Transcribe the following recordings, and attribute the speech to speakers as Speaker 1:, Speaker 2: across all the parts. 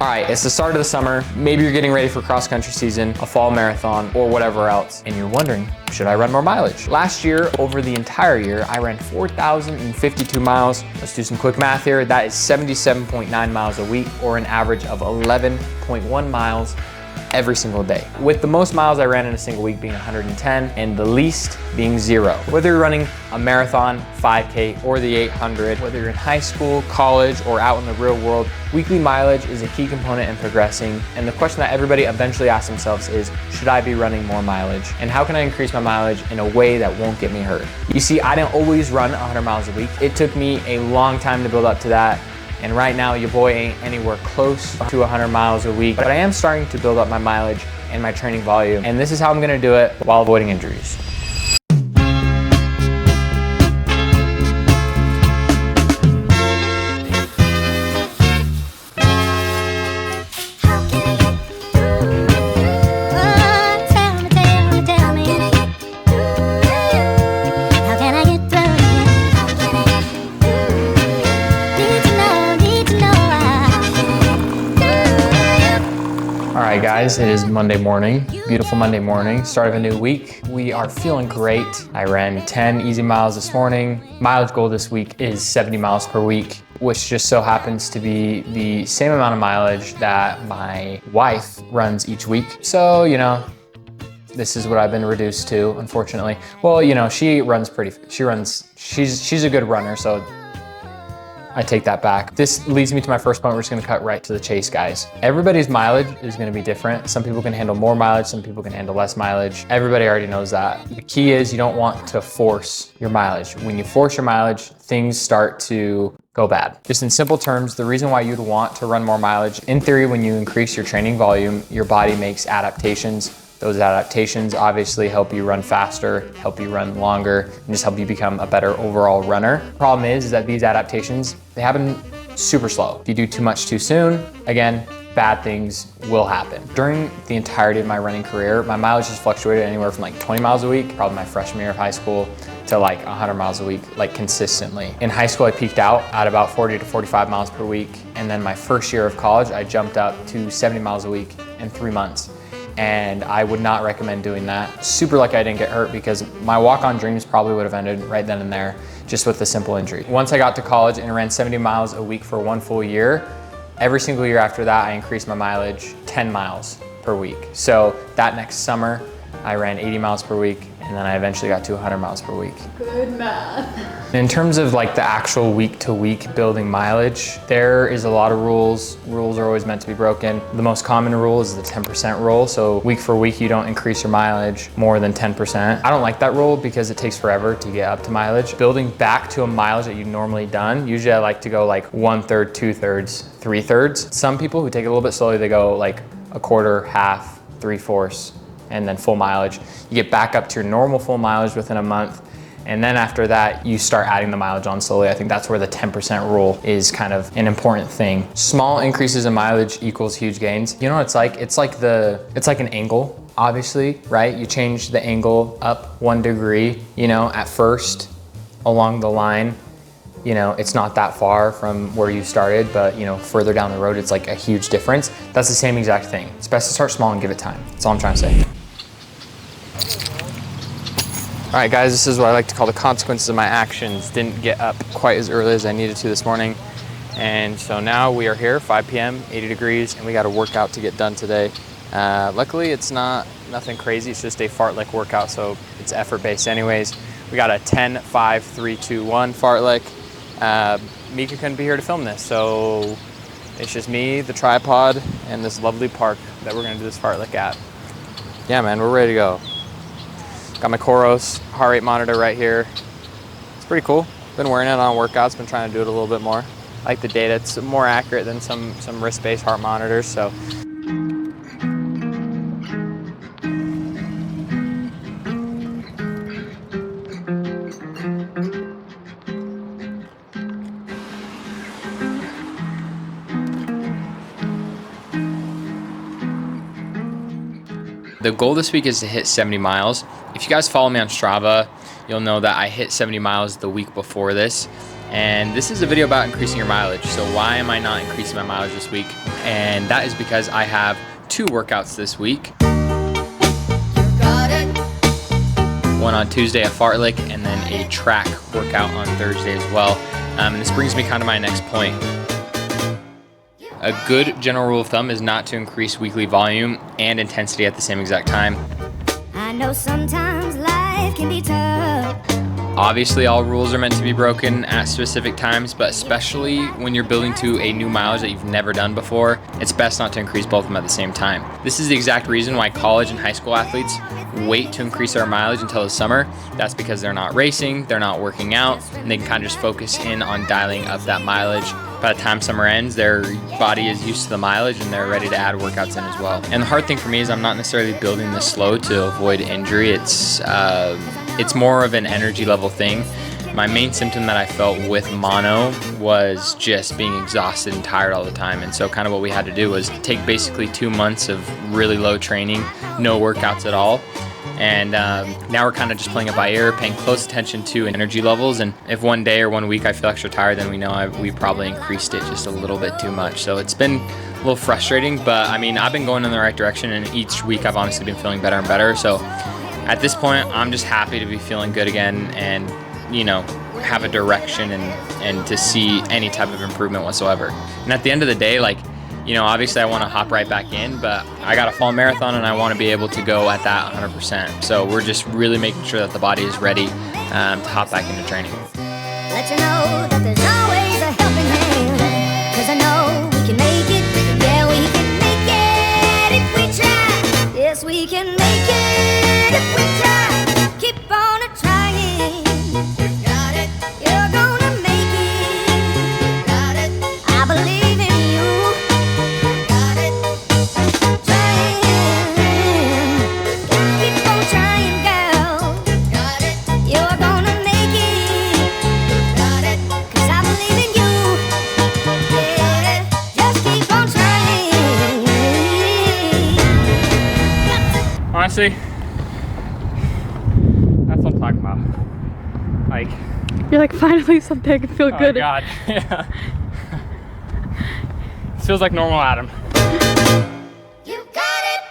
Speaker 1: All right, it's the start of the summer. Maybe you're getting ready for cross-country season, a fall marathon, or whatever else, and you're wondering, should I run more mileage? Last year, over the entire year, I ran 4,052 miles. Let's do some quick math here. That is 77.9 miles a week, or an average of 11.1 miles every single day. With the most miles I ran in a single week being 110 and the least being 0. Whether you're running a marathon, 5K, or the 800, whether you're in high school, college, or out in the real world, weekly mileage is a key component in progressing. And the question that everybody eventually asks themselves is, should I be running more mileage? And how can I increase my mileage in a way that won't get me hurt? You see, I didn't always run 100 miles a week. It took me a long time to build up to that. And right now, your boy ain't anywhere close to 100 miles a week, but I am starting to build up my mileage and my training volume. And this is how I'm gonna do it while avoiding injuries. All right, guys, it is Monday morning, beautiful Monday morning, start of a new week. We are feeling great. I ran 10 easy miles this morning. Mileage goal this week is 70 miles per week, which just so happens to be the same amount of mileage that my wife runs each week. So, you know, this is what I've been reduced to, unfortunately. Well, you know, she's a good runner, so I take that back. This leads me to my first point. We're just gonna cut right to the chase, guys. Everybody's mileage is gonna be different. Some people can handle more mileage, some people can handle less mileage. Everybody already knows that. The key is you don't want to force your mileage. When you force your mileage, things start to go bad. Just in simple terms, the reason why you'd want to run more mileage, in theory, when you increase your training volume, your body makes adaptations. Those adaptations obviously help you run faster, help you run longer, and just help you become a better overall runner. Problem is that these adaptations, they happen super slow. If you do too much too soon, again, bad things will happen. During the entirety of my running career, my mileage has fluctuated anywhere from like 20 miles a week, probably my freshman year of high school, to like 100 miles a week, like consistently. In high school, I peaked out at about 40 to 45 miles per week. And then my first year of college, I jumped up to 70 miles a week in 3 months. And I would not recommend doing that. Super lucky I didn't get hurt because my walk-on dreams probably would have ended right then and there, just with a simple injury. Once I got to college and ran 70 miles a week for 1 full year, every single year after that, I increased my mileage 10 miles per week. So that next summer, I ran 80 miles per week, and then I eventually got to 100 miles per week.
Speaker 2: Good math.
Speaker 1: In terms of like the actual week to week building mileage, there is a lot of rules. Rules are always meant to be broken. The most common rule is the 10% rule. So week for week, you don't increase your mileage more than 10%. I don't like that rule because it takes forever to get up to mileage. Building back to a mileage that you've normally done, usually I like to go like 1/3, 2/3, 3/3. Some people who take it a little bit slowly, they go like a quarter, half, 3/4, and then full mileage. You get back up to your normal full mileage within a month. And then after that, you start adding the mileage on slowly. I think that's where the 10% rule is kind of an important thing. Small increases in mileage equals huge gains. You know what it's like? It's like an angle, obviously, right? You change the angle up 1 degree, you know, at first along the line, you know, it's not that far from where you started, but you know, further down the road, it's like a huge difference. That's the same exact thing. It's best to start small and give it time. That's all I'm trying to say. All right, guys, this is what I like to call the consequences of my actions. Didn't get up quite as early as I needed to this morning. And so now we are here, 5 p.m., 80 degrees, and we got a workout to get done today. Luckily, it's nothing crazy. It's just a fartlek workout, so it's effort-based anyways. We got a 10, 5, 3, 2, 1 fartlek. Mika couldn't be here to film this, so it's just me, the tripod, and this lovely park that we're gonna do this fartlek at. Yeah, man, we're ready to go. Got my Coros heart rate monitor right here. It's pretty cool. Been wearing it on workouts, been trying to do it a little bit more. I like the data, it's more accurate than some wrist-based heart monitors, so. The goal this week is to hit 70 miles. If you guys follow me on Strava, you'll know that I hit 70 miles the week before this. And this is a video about increasing your mileage. So why am I not increasing my mileage this week? and that is because I have 2 workouts this week. One on Tuesday at Fartlek, and then a track workout on Thursday as well. And this brings me kind of my next point. A good general rule of thumb is not to increase weekly volume and intensity at the same exact time.
Speaker 3: I know sometimes life can be tough.
Speaker 1: Obviously, all rules are meant to be broken at specific times, but especially when you're building to a new mileage that you've never done before, it's best not to increase both of them at the same time. This is the exact reason why college and high school athletes wait to increase their mileage until the summer. That's because they're not racing, they're not working out, and they can kind of just focus in on dialing up that mileage. By the time summer ends, their body is used to the mileage and they're ready to add workouts in as well. And the hard thing for me is I'm not necessarily building this slow to avoid injury. It's more of an energy level thing. My main symptom that I felt with mono was just being exhausted and tired all the time. And so kind of what we had to do was take basically 2 months of really low training, no workouts at all. And now we're kind of just playing it by ear, paying close attention to energy levels. And if one day or 1 week I feel extra tired, then we know we probably increased it just a little bit too much. So it's been a little frustrating, but I mean, I've been going in the right direction, and each week I've honestly been feeling better and better. So at this point, I'm just happy to be feeling good again and, you know, have a direction and to see any type of improvement whatsoever. And at the end of the day, like, you know, obviously I want to hop right back in, but I got a fall marathon and I want to be able to go at that 100%. So we're just really making sure that the body is ready to hop back into training.
Speaker 3: Let you know that there's always a helping hand. 'Cause I know we can make it. Yeah, we can make it if we try. Yes, we can make it if we try. Keep on trying. You got it. You're gonna make it. You got it. I believe in you. You got it. Trying. Keep on trying, girl. You got it. You're gonna make it. You got it. 'Cause I believe in you. Yeah. Just keep on trying.
Speaker 1: Honestly, that's what I'm talking about. Like,
Speaker 2: You're like, finally something I can feel
Speaker 1: oh
Speaker 2: good.
Speaker 1: God, yeah. This feels like normal Adam.
Speaker 3: You got it.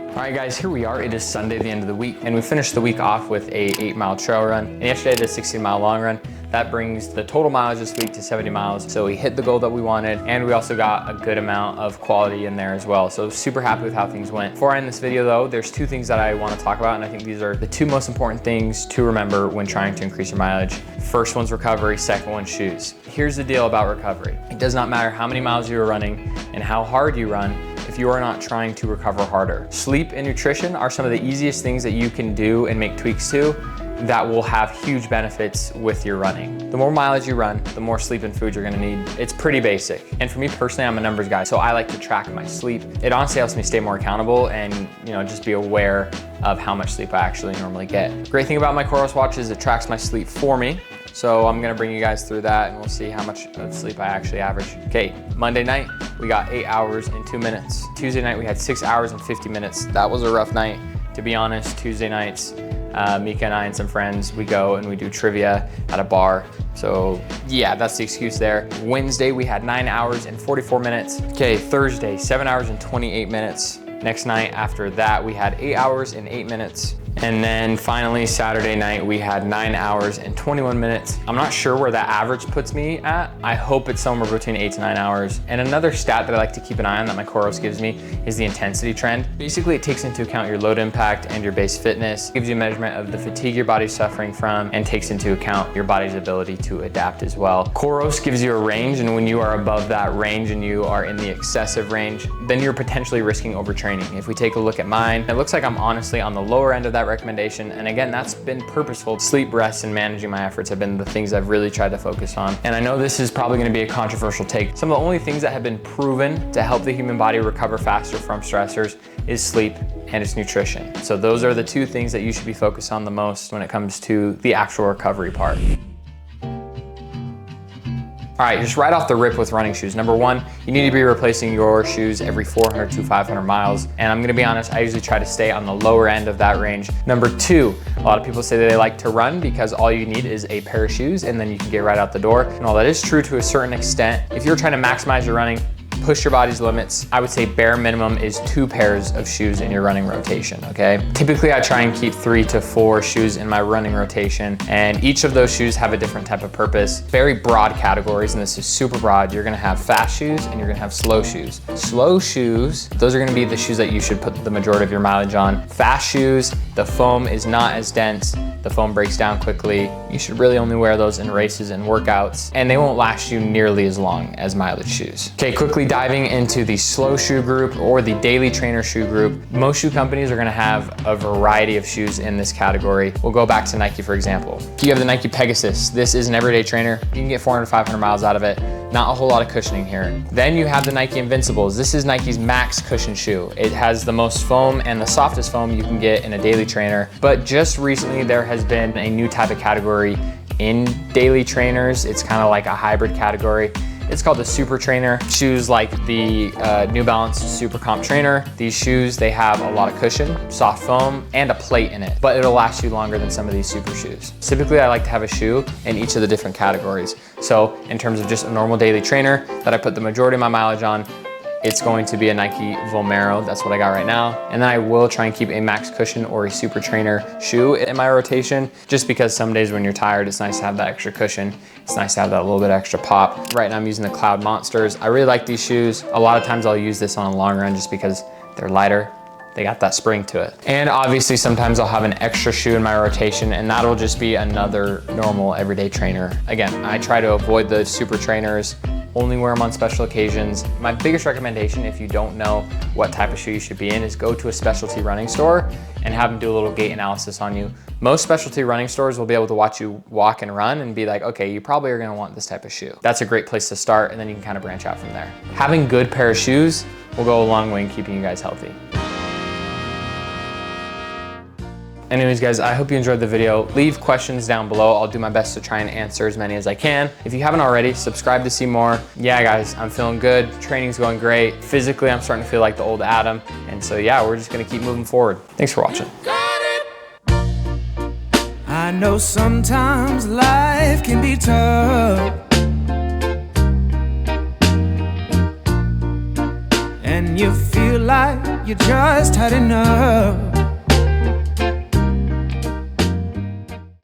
Speaker 1: All right guys, here we are. It is Sunday, the end of the week, and we finished the week off with a 8-mile trail run. And yesterday I did a 16-mile long run. That brings the total mileage this week to 70 miles. So we hit the goal that we wanted, and we also got a good amount of quality in there as well. So super happy with how things went. Before I end this video though, there's 2 things that I want to talk about, and I think these are the 2 most important things to remember when trying to increase your mileage. First one's recovery, second one's shoes. Here's the deal about recovery. It does not matter how many miles you are running and how hard you run if you are not trying to recover harder. Sleep and nutrition are some of the easiest things that you can do and make tweaks to that will have huge benefits with your running. The more mileage you run, the more sleep and food you're gonna need. It's pretty basic. And for me personally, I'm a numbers guy, so I like to track my sleep. It honestly helps me stay more accountable and, you know, just be aware of how much sleep I actually normally get. Great thing about my Coros watch is it tracks my sleep for me. So I'm gonna bring you guys through that and we'll see how much of sleep I actually average. Okay, Monday night, we got 8 hours and 2 minutes. Tuesday night, we had 6 hours and 50 minutes. That was a rough night, to be honest. Tuesday nights, Mika and I and some friends, we go and we do trivia at a bar. So yeah, that's the excuse there. Wednesday, we had 9 hours and 44 minutes. Okay, Thursday, 7 hours and 28 minutes. Next night after that, we had 8 hours and 8 minutes. And then finally, Saturday night, we had 9 hours and 21 minutes. I'm not sure where that average puts me at. I hope it's somewhere between 8 to 9 hours. And another stat that I like to keep an eye on that my Coros gives me is the intensity trend. Basically, it takes into account your load impact and your base fitness, gives you a measurement of the fatigue your body's suffering from, and takes into account your body's ability to adapt as well. Coros gives you a range, and when you are above that range and you are in the excessive range, then you're potentially risking overtraining. If we take a look at mine, it looks like I'm honestly on the lower end of that that recommendation. And again, that's been purposeful. Sleep, rest, and managing my efforts have been the things I've really tried to focus on. And I know this is probably gonna be a controversial take. Some of the only things that have been proven to help the human body recover faster from stressors is sleep and its nutrition. So those are the two things that you should be focused on the most when it comes to the actual recovery part. All right, just right off the rip with running shoes. Number one, you need to be replacing your shoes every 400 to 500 miles. And I'm gonna be honest, I usually try to stay on the lower end of that range. Number two, a lot of people say that they like to run because all you need is a pair of shoes and then you can get right out the door. And while that is true to a certain extent, if you're trying to maximize your running, push your body's limits, I would say bare minimum is 2 pairs of shoes in your running rotation, okay? Typically, I try and keep 3 to 4 shoes in my running rotation, and each of those shoes have a different type of purpose. Very broad categories, and this is super broad. You're gonna have fast shoes and you're gonna have slow shoes. Slow shoes, those are gonna be the shoes that you should put the majority of your mileage on. Fast shoes, the foam is not as dense, the foam breaks down quickly. You should really only wear those in races and workouts, and they won't last you nearly as long as mileage shoes. Okay, quickly diving into the slow shoe group or the daily trainer shoe group. Most shoe companies are gonna have a variety of shoes in this category. We'll go back to Nike, for example. You have the Nike Pegasus. This is an everyday trainer. You can get 400, 500 miles out of it. Not a whole lot of cushioning here. Then you have the Nike Invincibles. This is Nike's max cushion shoe. It has the most foam and the softest foam you can get in a daily trainer. But just recently, there has been a new type of category in daily trainers. It's kind of like a hybrid category. It's called the Super Trainer. Shoes like the New Balance Super Comp Trainer. These shoes, they have a lot of cushion, soft foam, and a plate in it, but it'll last you longer than some of these super shoes. Typically, I like to have a shoe in each of the different categories. So in terms of just a normal daily trainer that I put the majority of my mileage on, it's going to be a Nike Vomero. That's what I got right now. And then I will try and keep a max cushion or a Super Trainer shoe in my rotation, just because some days when you're tired, it's nice to have that extra cushion. It's nice to have that little bit extra pop. Right now I'm using the Cloud Monsters. I really like these shoes. A lot of times I'll use this on a long run just because they're lighter. They got that spring to it. And obviously sometimes I'll have an extra shoe in my rotation, and that'll just be another normal everyday trainer. Again, I try to avoid the Super Trainers, only wear them on special occasions. My biggest recommendation, if you don't know what type of shoe you should be in, is go to a specialty running store and have them do a little gait analysis on you. Most specialty running stores will be able to watch you walk and run and be like, okay, you probably are gonna want this type of shoe. That's a great place to start, and then you can kind of branch out from there. Having good pair of shoes will go a long way in keeping you guys healthy. Anyways, guys, I hope you enjoyed the video. Leave questions down below. I'll do my best to try and answer as many as I can. If you haven't already, subscribe to see more. Yeah, guys, I'm feeling good. Training's going great. Physically, I'm starting to feel like the old Adam. And so, yeah, we're just gonna keep moving forward. Thanks for watching.
Speaker 4: I know sometimes life can be tough, and you feel like you just had enough.